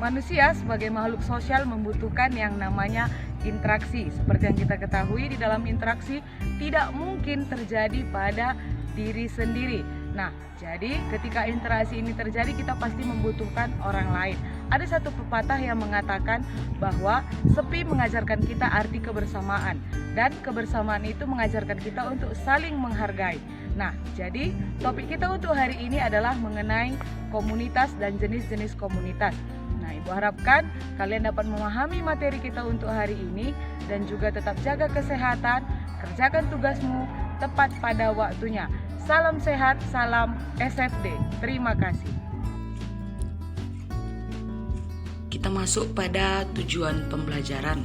Manusia sebagai makhluk sosial membutuhkan yang namanya interaksi. Seperti yang kita ketahui, di dalam interaksi tidak mungkin terjadi pada diri sendiri. Nah, jadi ketika interaksi ini terjadi, kita pasti membutuhkan orang lain. Ada satu pepatah yang mengatakan bahwa sepi mengajarkan kita arti kebersamaan, dan kebersamaan itu mengajarkan kita untuk saling menghargai. Nah, jadi topik kita untuk hari ini adalah mengenai komunitas dan jenis-jenis komunitas. Nah, Ibu harapkan kalian dapat memahami materi kita untuk hari ini dan juga tetap jaga kesehatan, kerjakan tugasmu tepat pada waktunya. Salam sehat, salam SFD. Terima kasih. Kita masuk pada tujuan pembelajaran.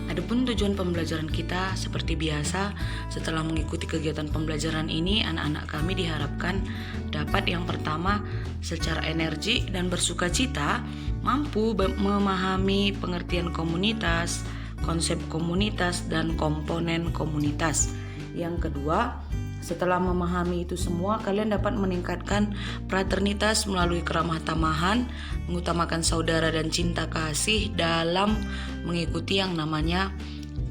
Adapun tujuan pembelajaran kita seperti biasa, setelah mengikuti kegiatan pembelajaran ini, anak-anak kami diharapkan dapat yang pertama secara energi dan bersukacita mampu memahami pengertian komunitas, konsep komunitas, dan komponen komunitas. Yang kedua, setelah memahami itu semua, kalian dapat meningkatkan fraternitas melalui keramah tamahan, mengutamakan saudara dan cinta kasih dalam mengikuti yang namanya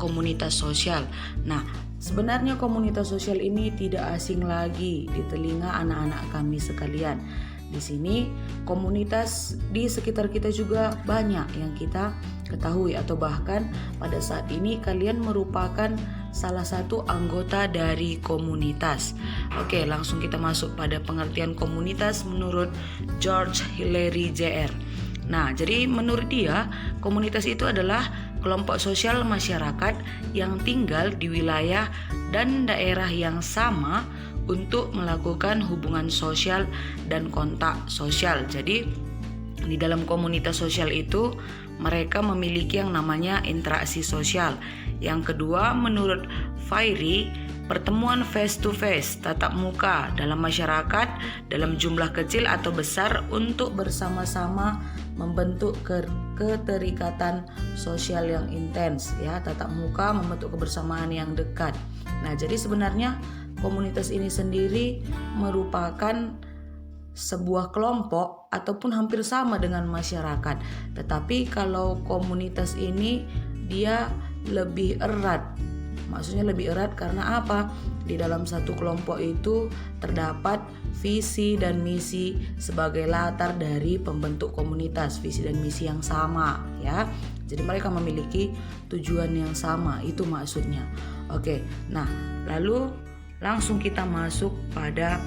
komunitas sosial. Nah, sebenarnya komunitas sosial ini tidak asing lagi di telinga anak-anak kami sekalian. Di sini komunitas di sekitar kita juga banyak yang kita ketahui, atau bahkan pada saat ini kalian merupakan salah satu anggota dari komunitas. Oke, langsung kita masuk pada pengertian komunitas menurut George Hillary Jr. Nah, jadi menurut dia, komunitas itu adalah kelompok sosial masyarakat yang tinggal di wilayah dan daerah yang sama untuk melakukan hubungan sosial dan kontak sosial. Jadi di dalam komunitas sosial itu mereka memiliki yang namanya interaksi sosial. Yang kedua, menurut Fairy, pertemuan face to face, tatap muka dalam masyarakat dalam jumlah kecil atau besar untuk bersama-sama membentuk keterikatan sosial yang intens, ya, tatap muka membentuk kebersamaan yang dekat. Nah, jadi sebenarnya komunitas ini sendiri merupakan sebuah kelompok ataupun hampir sama dengan masyarakat. Tetapi kalau komunitas ini dia lebih erat. Maksudnya lebih erat karena apa? Di dalam satu kelompok itu terdapat visi dan misi sebagai latar dari pembentuk komunitas, visi dan misi yang sama, ya. Jadi mereka memiliki tujuan yang sama, itu maksudnya. Oke. Nah, lalu langsung kita masuk pada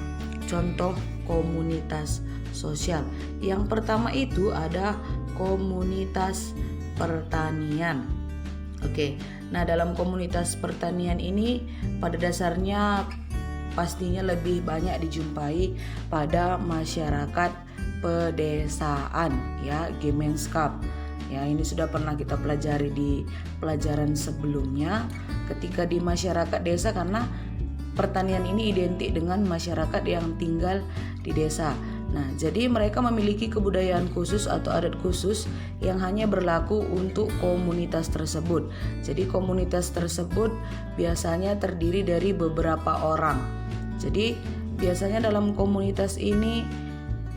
contoh komunitas sosial. Yang pertama itu ada komunitas pertanian. Oke. Nah, dalam komunitas pertanian ini pada dasarnya pastinya lebih banyak dijumpai pada masyarakat pedesaan, ya, Gemeenschap. Ya, ini sudah pernah kita pelajari di pelajaran sebelumnya ketika di masyarakat desa, karena pertanian ini identik dengan masyarakat yang tinggal di desa. Nah, jadi mereka memiliki kebudayaan khusus atau adat khusus yang hanya berlaku untuk komunitas tersebut. Jadi komunitas tersebut biasanya terdiri dari beberapa orang. Jadi biasanya dalam komunitas ini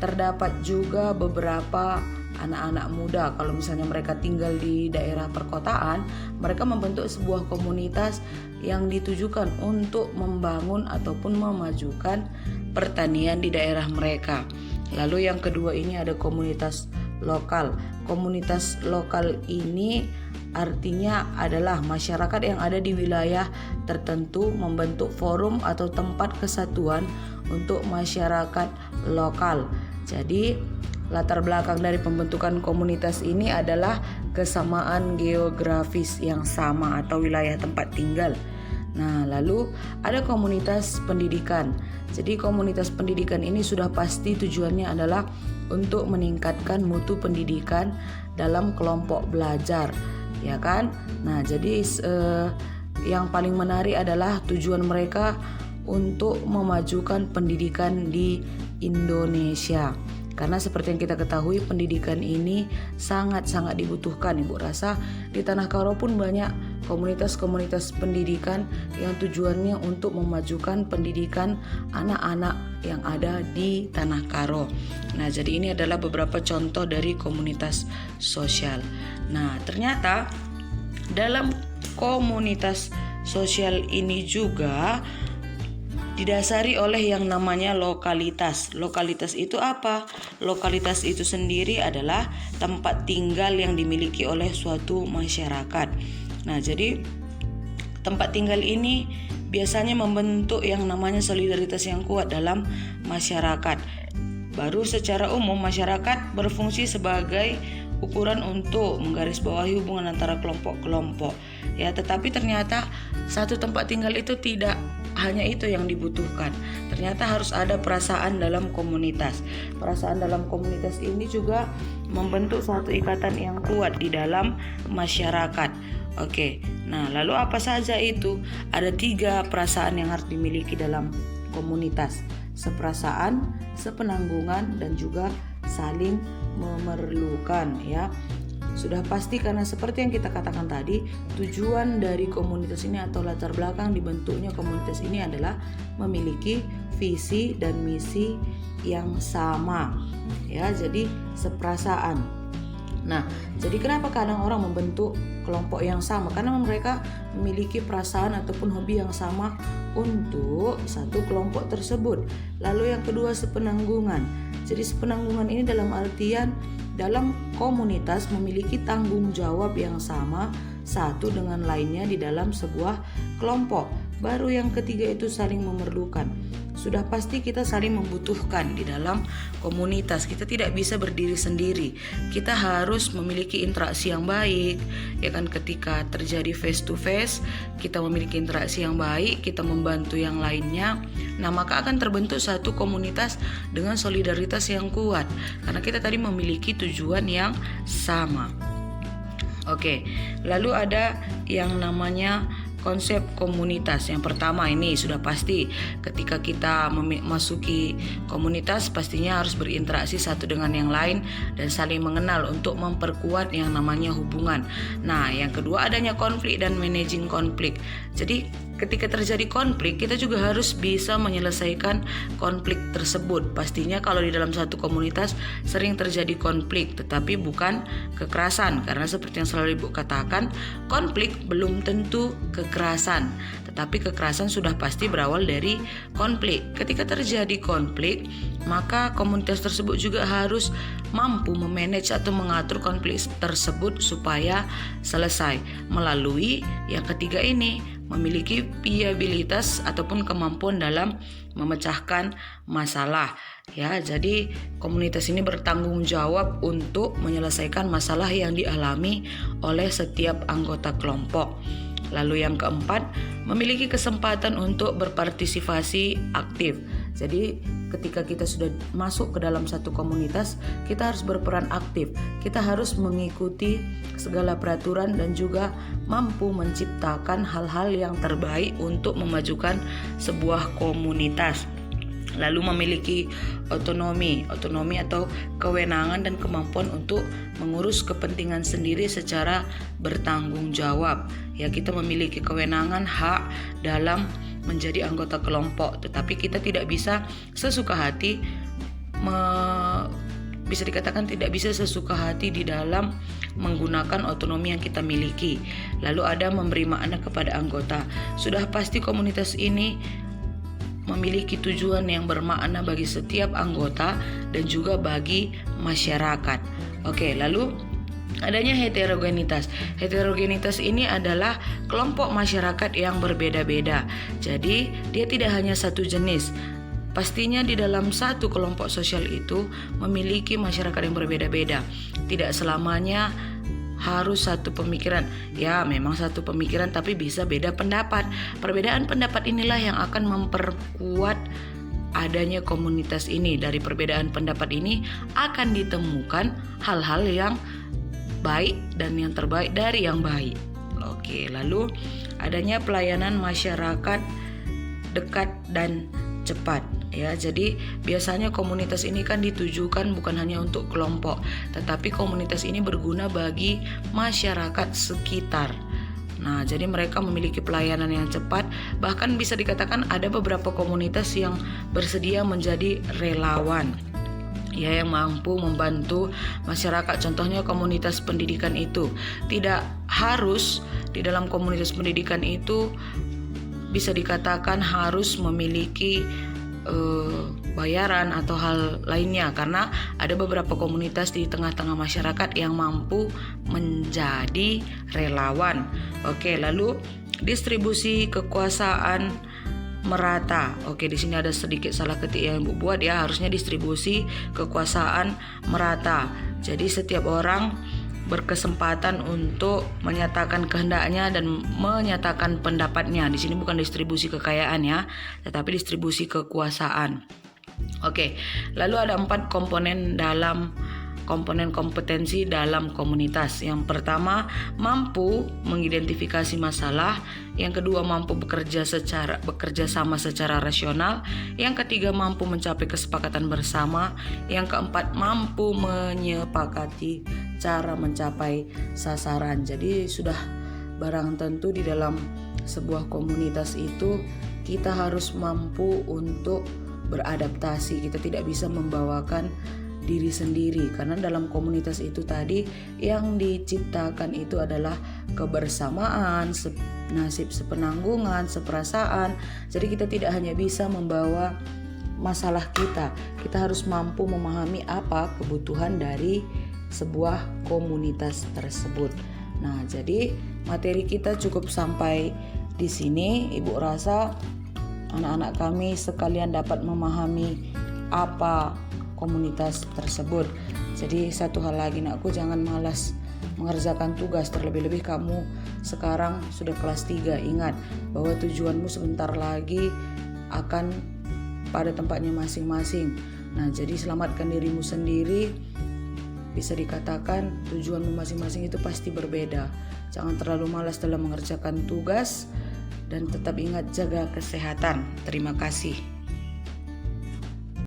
terdapat juga beberapa anak-anak muda. Kalau misalnya mereka tinggal di daerah perkotaan, mereka membentuk sebuah komunitas yang ditujukan untuk membangun ataupun memajukan pertanian di daerah mereka. Lalu yang kedua ini ada komunitas lokal. Komunitas lokal ini artinya adalah masyarakat yang ada di wilayah tertentu membentuk forum atau tempat kesatuan untuk masyarakat lokal. Jadi latar belakang dari pembentukan komunitas ini adalah kesamaan geografis yang sama atau wilayah tempat tinggal. Nah, lalu ada komunitas pendidikan. Jadi komunitas pendidikan ini sudah pasti tujuannya adalah untuk meningkatkan mutu pendidikan dalam kelompok belajar, ya kan? Nah, jadi yang paling menarik adalah tujuan mereka untuk memajukan pendidikan di Indonesia. Karena seperti yang kita ketahui, pendidikan ini sangat-sangat dibutuhkan. Ibu rasa di Tanah Karo pun banyak komunitas-komunitas pendidikan yang tujuannya untuk memajukan pendidikan anak-anak yang ada di Tanah Karo. Nah, jadi ini adalah beberapa contoh dari komunitas sosial. Nah, ternyata dalam komunitas sosial ini juga didasari oleh yang namanya lokalitas. Lokalitas itu apa? Lokalitas itu sendiri adalah tempat tinggal yang dimiliki oleh suatu masyarakat. Nah, jadi tempat tinggal ini biasanya membentuk yang namanya solidaritas yang kuat dalam masyarakat. Baru secara umum masyarakat berfungsi sebagai ukuran untuk menggarisbawahi hubungan antara kelompok-kelompok. Ya, tetapi ternyata satu tempat tinggal itu tidak hanya itu yang dibutuhkan. Ternyata harus ada perasaan dalam komunitas. Perasaan dalam komunitas ini juga membentuk suatu ikatan yang kuat di dalam masyarakat. Oke, nah lalu apa saja itu? Ada 3 perasaan yang harus dimiliki dalam komunitas: seperasaan, sepenanggungan, dan juga saling memerlukan. Ya, sudah pasti karena seperti yang kita katakan tadi, tujuan dari komunitas ini atau latar belakang dibentuknya komunitas ini adalah memiliki visi dan misi yang sama. Ya, jadi seperasaan. Nah, jadi kenapa kadang orang membentuk kelompok yang sama? Karena mereka memiliki perasaan ataupun hobi yang sama untuk satu kelompok tersebut. Lalu yang kedua, sepenanggungan. Jadi sepenanggungan ini dalam artian dalam komunitas memiliki tanggung jawab yang sama satu dengan lainnya di dalam sebuah kelompok. Baru yang ketiga itu saling memerlukan. Sudah pasti kita saling membutuhkan di dalam komunitas. Kita tidak bisa berdiri sendiri. Kita harus memiliki interaksi yang baik. Ya kan, ketika terjadi face to face, kita memiliki interaksi yang baik, kita membantu yang lainnya. Nah, maka akan terbentuk satu komunitas dengan solidaritas yang kuat. Karena kita tadi memiliki tujuan yang sama. Oke, lalu ada yang namanya konsep komunitas. Yang pertama ini sudah pasti ketika kita memasuki komunitas pastinya harus berinteraksi satu dengan yang lain dan saling mengenal untuk memperkuat yang namanya hubungan. Nah, yang kedua adanya konflik dan managing konflik. Jadi ketika terjadi konflik, kita juga harus bisa menyelesaikan konflik tersebut. Pastinya kalau di dalam satu komunitas sering terjadi konflik, tetapi bukan kekerasan. Karena seperti yang selalu Ibu katakan, konflik belum tentu kekerasan, tetapi kekerasan sudah pasti berawal dari konflik. Ketika terjadi konflik, maka komunitas tersebut juga harus mampu memanage atau mengatur konflik tersebut supaya selesai. Melalui yang ketiga ini, memiliki viabilitas ataupun kemampuan dalam memecahkan masalah. Ya, jadi komunitas ini bertanggung jawab untuk menyelesaikan masalah yang dialami oleh setiap anggota kelompok. Lalu yang keempat, memiliki kesempatan untuk berpartisipasi aktif. Jadi ketika kita sudah masuk ke dalam satu komunitas, kita harus berperan aktif. Kita harus mengikuti segala peraturan dan juga mampu menciptakan hal-hal yang terbaik untuk memajukan sebuah komunitas. Lalu memiliki otonomi atau kewenangan dan kemampuan untuk mengurus kepentingan sendiri secara bertanggung jawab. Ya, kita memiliki kewenangan, hak dalam menjadi anggota kelompok, tetapi kita tidak bisa sesuka hati, bisa dikatakan tidak bisa sesuka hati di dalam menggunakan otonomi yang kita miliki. Lalu ada memberi makna kepada anggota. Sudah pasti komunitas ini memiliki tujuan yang bermakna bagi setiap anggota dan juga bagi masyarakat. Oke, lalu adanya heterogenitas. Heterogenitas ini adalah kelompok masyarakat yang berbeda-beda. Jadi, dia tidak hanya satu jenis. Pastinya di dalam satu kelompok sosial itu memiliki masyarakat yang berbeda-beda. Tidak selamanya harus satu pemikiran. Ya, memang satu pemikiran tapi bisa beda pendapat. Perbedaan pendapat inilah yang akan memperkuat adanya komunitas ini. Dari perbedaan pendapat ini akan ditemukan hal-hal yang baik dan yang terbaik dari yang baik. Oke, lalu adanya pelayanan masyarakat dekat dan cepat. Ya, jadi biasanya komunitas ini kan ditujukan bukan hanya untuk kelompok, tetapi komunitas ini berguna bagi masyarakat sekitar. Nah, jadi mereka memiliki pelayanan yang cepat, bahkan bisa dikatakan ada beberapa komunitas yang bersedia menjadi relawan, ya, yang mampu membantu masyarakat. Contohnya komunitas pendidikan itu. Tidak harus di dalam komunitas pendidikan itu bisa dikatakan harus memiliki bayaran atau hal lainnya, karena ada beberapa komunitas di tengah-tengah masyarakat yang mampu menjadi relawan. Oke, lalu distribusi kekuasaan merata. Oke, di sini ada sedikit salah ketik yang Ibu buat ya, harusnya distribusi kekuasaan merata. Jadi setiap orang berkesempatan untuk menyatakan kehendaknya dan menyatakan pendapatnya. Di sini bukan distribusi kekayaan ya, tetapi distribusi kekuasaan. Oke, lalu ada 4 komponen kompetensi dalam komunitas. Yang pertama, mampu mengidentifikasi masalah. Yang kedua, mampu bekerja sama secara rasional. Yang ketiga, mampu mencapai kesepakatan bersama. Yang keempat, mampu menyepakati cara mencapai sasaran. Jadi sudah barang tentu di dalam sebuah komunitas itu kita harus mampu untuk beradaptasi. Kita tidak bisa membawakan diri sendiri, karena dalam komunitas itu tadi yang diciptakan itu adalah kebersamaan, nasib sepenanggungan, seperasaan. Jadi kita tidak hanya bisa membawa masalah kita harus mampu memahami apa kebutuhan dari sebuah komunitas tersebut. Nah, jadi materi kita cukup sampai di sini. Ibu rasa anak-anak kami sekalian dapat memahami apa komunitas tersebut. Jadi satu hal lagi, nakku, jangan malas mengerjakan tugas, terlebih-lebih kamu sekarang sudah kelas 3. Ingat bahwa tujuanmu sebentar lagi akan pada tempatnya masing-masing. Nah, jadi selamatkan dirimu sendiri. Bisa dikatakan tujuanmu masing-masing itu pasti berbeda. Jangan terlalu malas dalam mengerjakan tugas dan tetap ingat jaga kesehatan. Terima kasih.